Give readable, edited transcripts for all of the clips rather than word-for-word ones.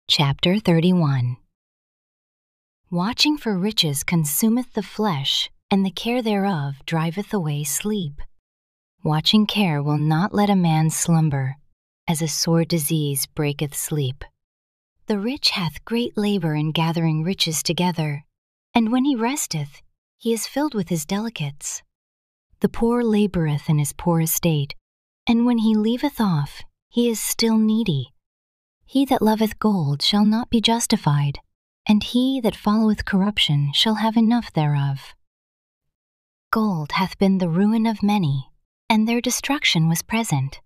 Chapter 31. Watching for riches consumeth the flesh, and the care thereof driveth away sleep. Watching care will not let a man slumber, as a sore disease breaketh sleep. The rich hath great labor in gathering riches together, and when he resteth, he is filled with his delicates. The poor laboreth in his poor estate, and when he leaveth off, he is still needy. He that loveth gold shall not be justified, and he that followeth corruption shall have enough thereof. Gold hath been the ruin of many, and their destruction was present.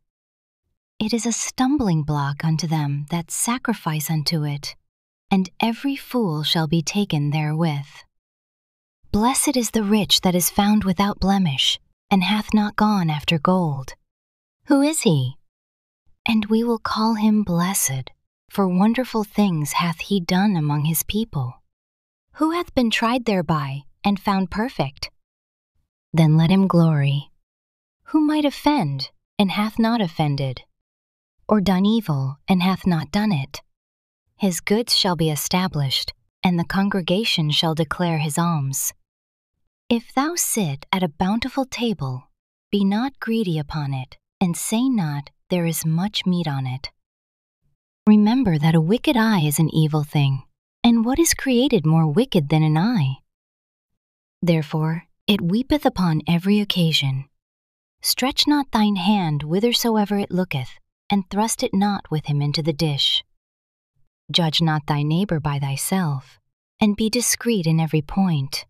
It is a stumbling block unto them that sacrifice unto it, and every fool shall be taken therewith. Blessed is the rich that is found without blemish, and hath not gone after gold. Who is he? And we will call him blessed, for wonderful things hath he done among his people. Who hath been tried thereby, and found perfect? Then let him glory. Who might offend, and hath not offended? Or done evil, and hath not done it? His goods shall be established, and the congregation shall declare his alms. If thou sit at a bountiful table, be not greedy upon it, and say not, there is much meat on it. Remember that a wicked eye is an evil thing, and what is created more wicked than an eye? Therefore it weepeth upon every occasion. Stretch not thine hand whithersoever it looketh, and thrust it not with him into the dish. Judge not thy neighbor by thyself, and be discreet in every point.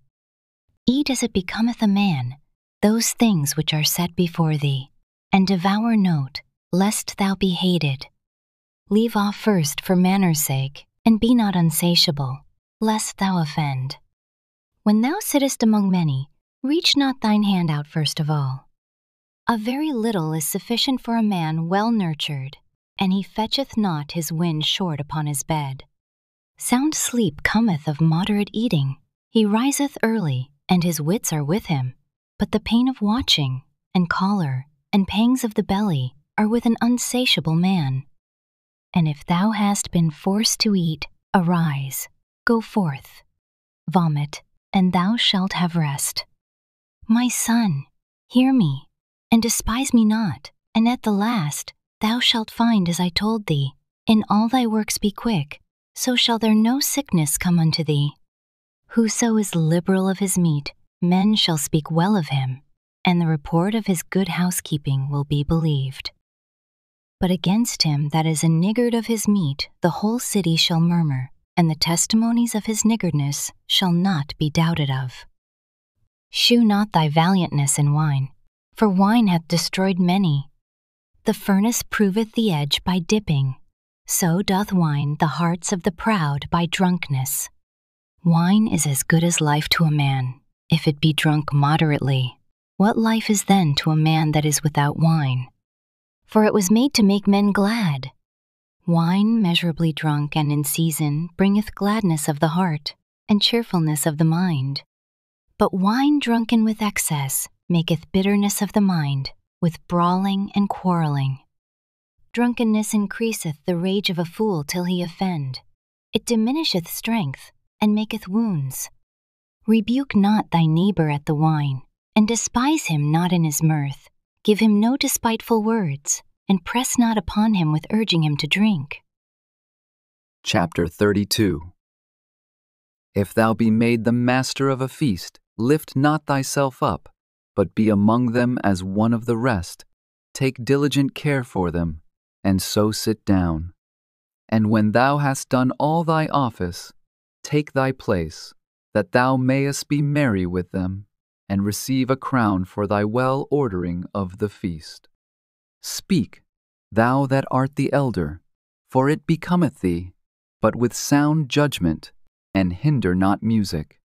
Eat as it becometh a man, those things which are set before thee, and devour note, lest thou be hated. Leave off first for manner's sake, and be not unsatiable, lest thou offend. When thou sittest among many, reach not thine hand out first of all. A very little is sufficient for a man well nurtured, and he fetcheth not his wind short upon his bed. Sound sleep cometh of moderate eating. He riseth early, and his wits are with him. But the pain of watching, and choler, and pangs of the belly are with an unsatiable man. And if thou hast been forced to eat, arise, go forth, vomit, and thou shalt have rest. My son, hear me, and despise me not, and at the last thou shalt find as I told thee, in all thy works be quick, so shall there no sickness come unto thee. Whoso is liberal of his meat, men shall speak well of him, and the report of his good housekeeping will be believed. But against him that is a niggard of his meat, the whole city shall murmur, and the testimonies of his niggardness shall not be doubted of. Shew not thy valiantness in wine, for wine hath destroyed many. The furnace proveth the edge by dipping, so doth wine the hearts of the proud by drunkenness. Wine is as good as life to a man, if it be drunk moderately. What life is then to a man that is without wine? For it was made to make men glad. Wine measurably drunk and in season bringeth gladness of the heart, and cheerfulness of the mind. But wine drunken with excess maketh bitterness of the mind, with brawling and quarreling. Drunkenness increaseth the rage of a fool till he offend. It diminisheth strength, and maketh wounds. Rebuke not thy neighbor at the wine, and despise him not in his mirth. Give him no despiteful words, and press not upon him with urging him to drink. Chapter 32. If thou be made the master of a feast, lift not thyself up, but be among them as one of the rest. Take diligent care for them, and so sit down. And when thou hast done all thy office, take thy place, that thou mayest be merry with them, and receive a crown for thy well ordering of the feast. Speak, thou that art the elder, for it becometh thee, but with sound judgment, and hinder not music.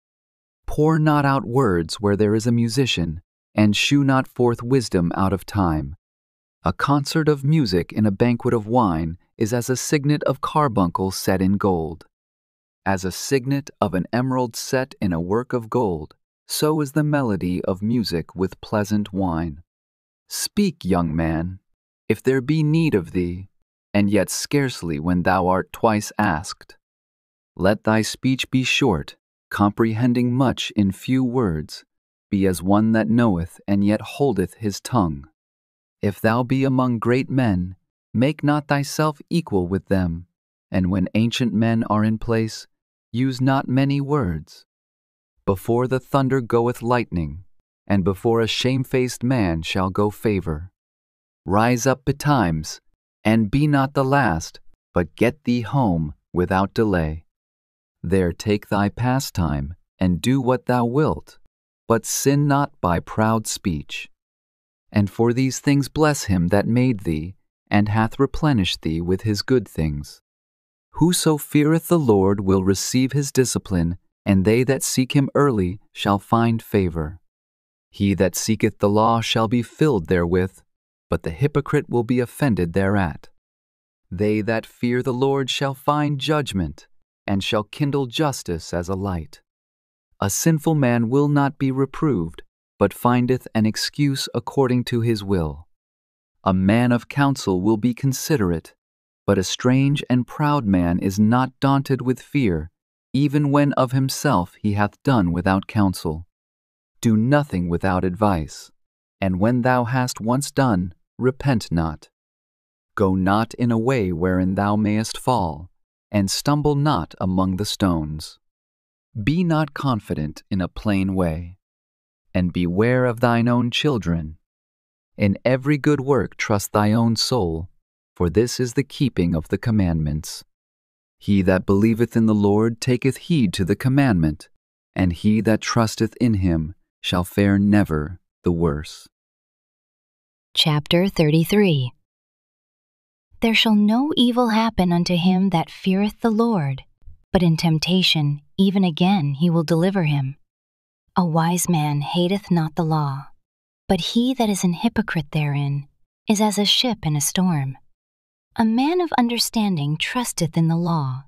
Pour not out words where there is a musician, and shew not forth wisdom out of time. A concert of music in a banquet of wine is as a signet of carbuncle set in gold. As a signet of an emerald set in a work of gold, so is the melody of music with pleasant wine. Speak, young man, if there be need of thee, and yet scarcely when thou art twice asked. Let thy speech be short, comprehending much in few words. Be as one that knoweth and yet holdeth his tongue. If thou be among great men, make not thyself equal with them, and when ancient men are in place, use not many words. Before the thunder goeth lightning, and before a shamefaced man shall go favor. Rise up betimes, and be not the last, but get thee home without delay. There take thy pastime, and do what thou wilt, but sin not by proud speech. And for these things bless him that made thee, and hath replenished thee with his good things. Whoso feareth the Lord will receive his discipline, and they that seek him early shall find favor. He that seeketh the law shall be filled therewith, but the hypocrite will be offended thereat. They that fear the Lord shall find judgment, and shall kindle justice as a light. A sinful man will not be reproved, but findeth an excuse according to his will. A man of counsel will be considerate, but a strange and proud man is not daunted with fear, even when of himself he hath done without counsel. Do nothing without advice, and when thou hast once done, repent not. Go not in a way wherein thou mayest fall, and stumble not among the stones. Be not confident in a plain way, and beware of thine own children. In every good work trust thy own soul, for this is the keeping of the commandments. He that believeth in the Lord taketh heed to the commandment, and he that trusteth in him shall fare never the worse. Chapter 33. There shall no evil happen unto him that feareth the Lord, but in temptation even again he will deliver him. A wise man hateth not the law, but he that is an hypocrite therein is as a ship in a storm. A man of understanding trusteth in the law,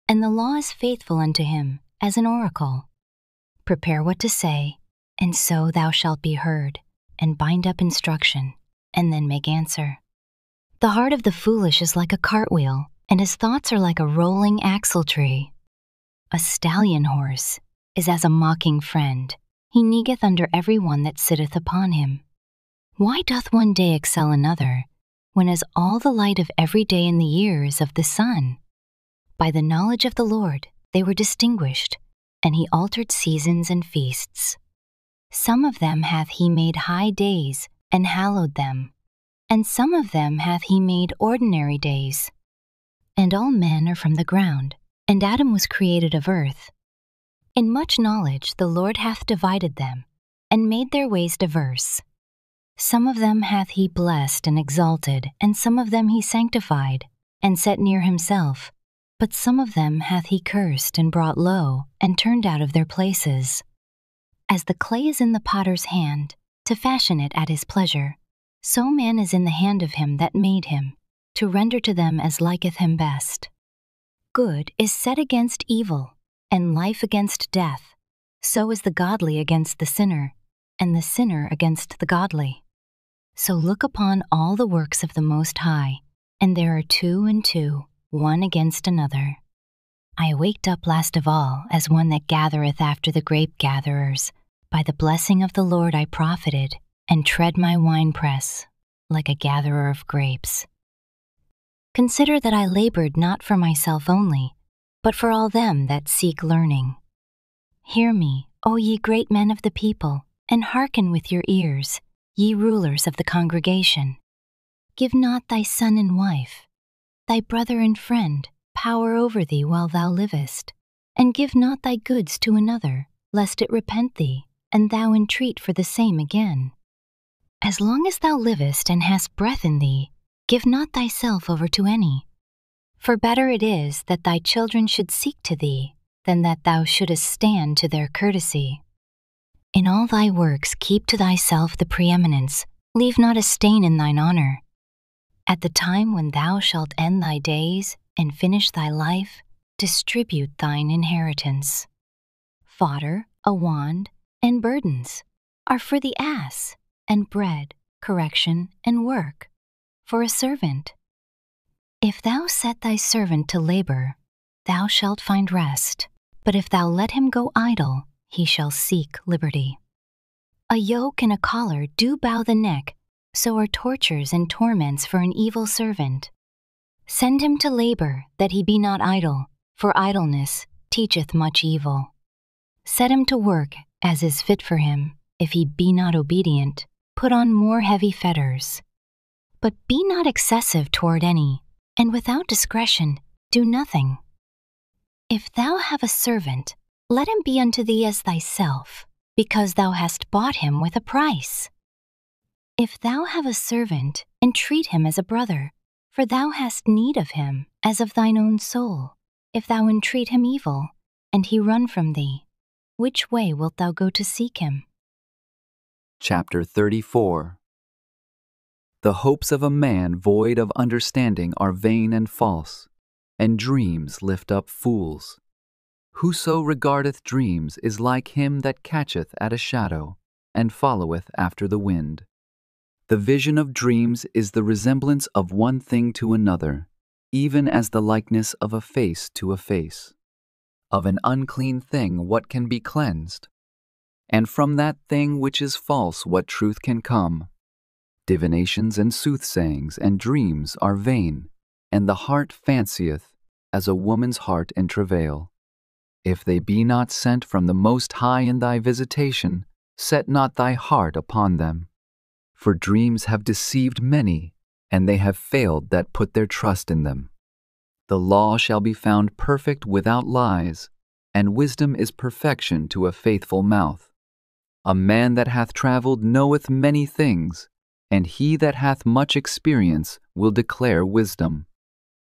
and the law is faithful unto him as an oracle. Prepare what to say, and so thou shalt be heard, and bind up instruction, and then make answer. The heart of the foolish is like a cartwheel, and his thoughts are like a rolling axle-tree. A stallion horse is as a mocking friend. He neigeth under every one that sitteth upon him. Why doth one day excel another, when as all the light of every day in the year is of the sun? By the knowledge of the Lord they were distinguished, and he altered seasons and feasts. Some of them hath he made high days, and hallowed them, and some of them hath he made ordinary days. And all men are from the ground, and Adam was created of earth. In much knowledge the Lord hath divided them, and made their ways diverse. Some of them hath he blessed and exalted, and some of them he sanctified, and set near himself. But some of them hath he cursed and brought low, and turned out of their places. As the clay is in the potter's hand, to fashion it at his pleasure, so man is in the hand of him that made him, to render to them as liketh him best. Good is set against evil, and life against death. So is the godly against the sinner, and the sinner against the godly. So look upon all the works of the Most High, and there are 2 and 2, one against another. I waked up last of all as one that gathereth after the grape-gatherers. By the blessing of the Lord I profited, and tread my winepress, like a gatherer of grapes. Consider that I labored not for myself only, but for all them that seek learning. Hear me, O ye great men of the people, and hearken with your ears, ye rulers of the congregation. Give not thy son and wife, thy brother and friend, power over thee while thou livest, and give not thy goods to another, lest it repent thee, and thou entreat for the same again. As long as thou livest and hast breath in thee, give not thyself over to any. For better it is that thy children should seek to thee, than that thou shouldest stand to their courtesy. In all thy works keep to thyself the preeminence, leave not a stain in thine honor. At the time when thou shalt end thy days and finish thy life, distribute thine inheritance. Fodder, a wand, and burdens are for the ass, and bread, correction, and work for a servant. If thou set thy servant to labor, thou shalt find rest. But if thou let him go idle, he shall seek liberty. A yoke and a collar do bow the neck, so are tortures and torments for an evil servant. Send him to labor, that he be not idle, for idleness teacheth much evil. Set him to work as is fit for him. If he be not obedient, put on more heavy fetters. But be not excessive toward any, and without discretion do nothing. If thou have a servant, let him be unto thee as thyself, because thou hast bought him with a price. If thou have a servant, entreat him as a brother, for thou hast need of him as of thine own soul. If thou entreat him evil, and he run from thee, which way wilt thou go to seek him? Chapter 34. The hopes of a man void of understanding are vain and false, and dreams lift up fools. Whoso regardeth dreams is like him that catcheth at a shadow, and followeth after the wind. The vision of dreams is the resemblance of one thing to another, even as the likeness of a face to a face. Of an unclean thing what can be cleansed? And from that thing which is false what truth can come? Divinations and soothsayings and dreams are vain, and the heart fancieth as a woman's heart in travail. If they be not sent from the Most High in thy visitation, set not thy heart upon them. For dreams have deceived many, and they have failed that put their trust in them. The law shall be found perfect without lies, and wisdom is perfection to a faithful mouth. A man that hath traveled knoweth many things, and he that hath much experience will declare wisdom.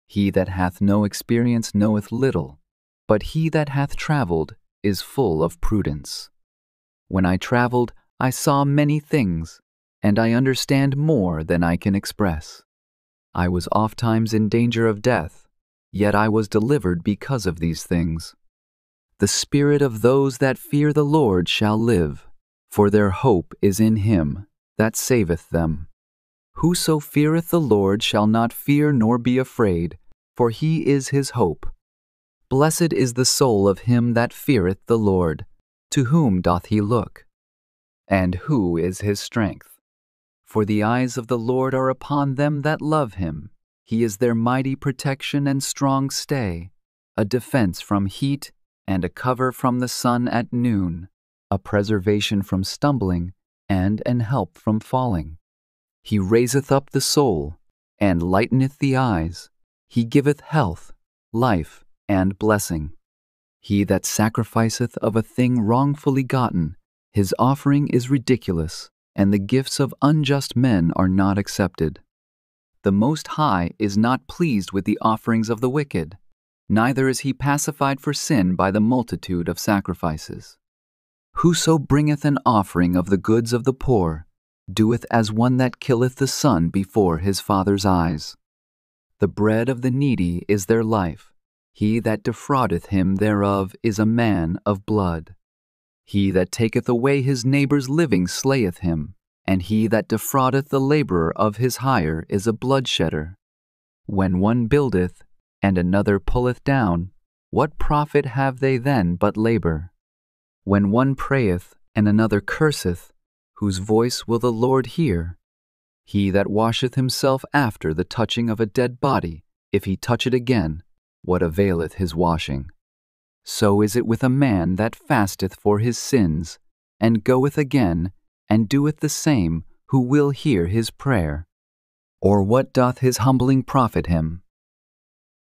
He that hath no experience knoweth little, but he that hath traveled is full of prudence. When I traveled, I saw many things, and I understand more than I can express. I was ofttimes in danger of death, yet I was delivered because of these things. The spirit of those that fear the Lord shall live, for their hope is in him that saveth them. Whoso feareth the Lord shall not fear nor be afraid, for he is his hope. Blessed is the soul of him that feareth the Lord. To whom doth he look? And who is his strength? For the eyes of the Lord are upon them that love him. He is their mighty protection and strong stay, a defense from heat and a cover from the sun at noon, a preservation from stumbling and an help from falling. He raiseth up the soul, and lighteneth the eyes. He giveth health, life, and blessing. He that sacrificeth of a thing wrongfully gotten, his offering is ridiculous, and the gifts of unjust men are not accepted. The Most High is not pleased with the offerings of the wicked, neither is he pacified for sin by the multitude of sacrifices. Whoso bringeth an offering of the goods of the poor, doeth as one that killeth the son before his father's eyes. The bread of the needy is their life. He that defraudeth him thereof is a man of blood. He that taketh away his neighbor's living slayeth him, and he that defraudeth the laborer of his hire is a bloodshedder. When one buildeth, and another pulleth down, what profit have they then but labor? When one prayeth, and another curseth, whose voice will the Lord hear? He that washeth himself after the touching of a dead body, if he touch it again, what availeth his washing? So is it with a man that fasteth for his sins, and goeth again, and doeth the same, who will hear his prayer. Or what doth his humbling profit him?